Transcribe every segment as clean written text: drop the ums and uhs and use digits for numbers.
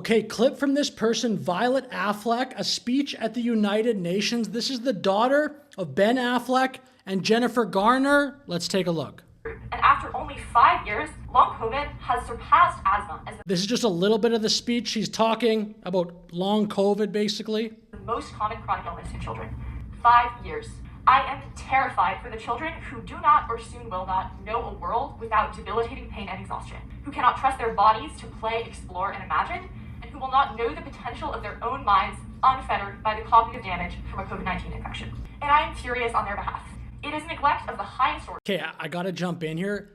Okay, clip from this person, Violet Affleck, a speech at the United Nations. This is the daughter of Ben Affleck and Jennifer Garner. Let's take a look. And after only 5 years, long COVID has surpassed asthma as This is just a little bit of the speech. She's talking about long COVID, basically. the most common chronic illness in children. 5 years. I am terrified for the children who do not or soon will not know a world without debilitating pain and exhaustion, who cannot trust their bodies to play, explore, and imagine, and who will not know the potential of their own minds unfettered by the cognitive damage from a COVID-19 infection. And I am furious on their behalf. It is neglect of the highest order. Okay, I gotta jump in here.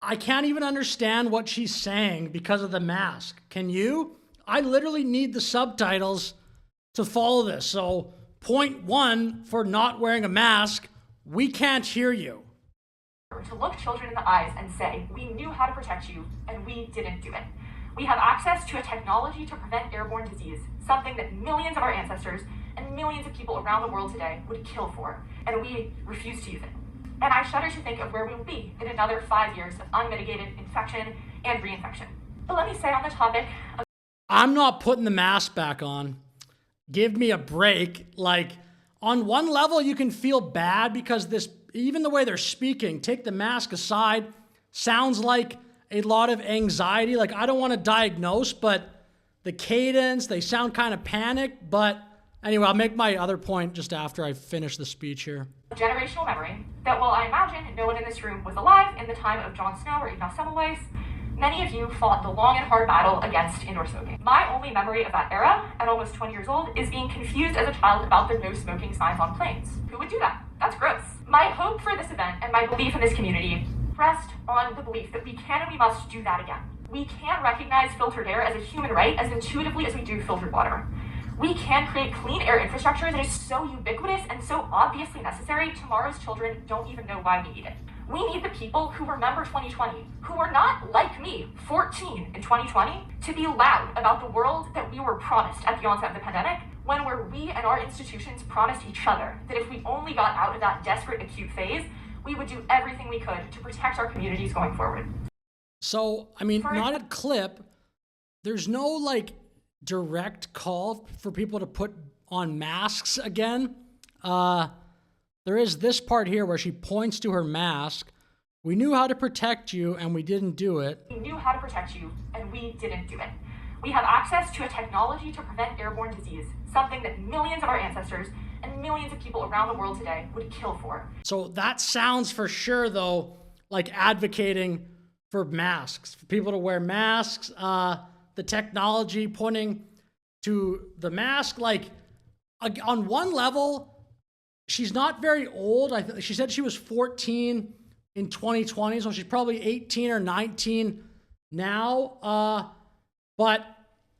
I can't even understand what she's saying because of the mask. Can you? I literally need the subtitles to follow this. So, point one for not wearing a mask, we can't hear you. To look children in the eyes and say, we knew how to protect you, and we didn't do it. We have access to a technology to prevent airborne disease, something that millions of our ancestors and millions of people around the world today would kill for, and we refuse to use it. And I shudder to think of where we will be in another 5 years of unmitigated infection and reinfection. But let me say on the topic of I'm not putting the mask back on. Give me a break. Like, on one level, you can feel bad because this, even the way they're speaking, take the mask aside, sounds like a lot of anxiety. Like, I don't want to diagnose, but the cadence, they sound kind of panicked. But anyway, I'll make my other point just after I finish the speech here. generational memory that while I imagine no one in this room was alive in the time of Jon Snow or Enoch Semmelweis, many of you fought the long and hard battle against indoor smoking. My only memory of that era, at almost 20 years old, is being confused as a child about the no smoking signs on planes. Who would do that? That's gross. My hope for this event and my belief in this community rest on the belief that we can and we must do that again. We can recognize filtered air as a human right as intuitively as we do filtered water. We can create clean air infrastructure that is so ubiquitous and so obviously necessary, tomorrow's children don't even know why we need it. We need the people who remember 2020, who were not, like me, 14 in 2020, to be loud about the world that we were promised at the onset of the pandemic, when where we and our institutions promised each other that if we only got out of that desperate acute phase, we would do everything we could to protect our communities going forward. So, I mean, not a clip. There's no, like, direct call for people to put on masks again. There is this part here where she points to her mask. We knew how to protect you and we didn't do it. We knew how to protect you and we didn't do it. We have access to a technology to prevent airborne disease, something that millions of our ancestors and millions of people around the world today would kill for. So that sounds for sure, though, like advocating for masks, for people to wear masks. The technology pointing to the mask, like, on one level, she's not very old. She said she was 14 in 2020, so she's probably 18 or 19 now. But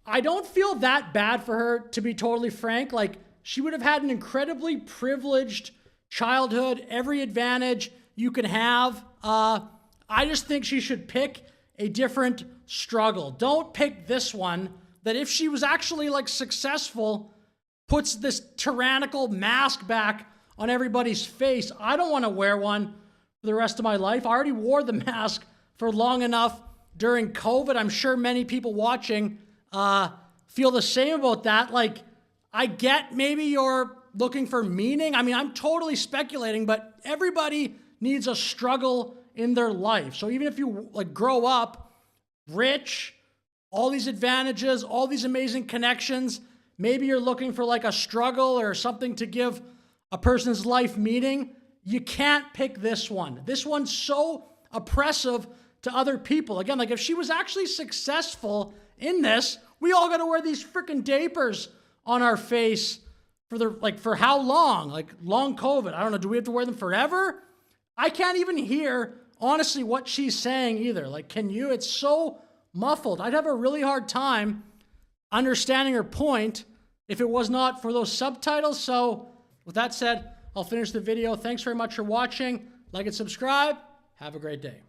I don't feel that bad for her, to be totally frank. Like, she would have had an incredibly privileged childhood, every advantage you can have. I just think she should pick a different struggle. Don't pick this one that, if she was actually, like, successful, puts this tyrannical mask back on everybody's face. I don't want to wear one for the rest of my life. I already wore the mask for long enough during COVID. I'm sure many people watching feel the same about that. Like, I get maybe you're looking for meaning. I mean, I'm totally speculating, but everybody needs a struggle in their life. So even if you, like, grow up rich, all these advantages, all these amazing connections, maybe you're looking for, like, a struggle or something to give a person's life meaning. You can't pick this one. This one's so oppressive to other people. Again, like, if she was actually successful in this, we all got to wear these freaking diapers on our face for how long? Like, long COVID. I don't know. Do we have to wear them forever? I can't even hear, honestly, what she's saying either. Like, can you? It's so muffled. I'd have a really hard time understanding her point if it was not for those subtitles. So with that said, I'll finish the video. Thanks very much for watching. Like and subscribe. Have a great day.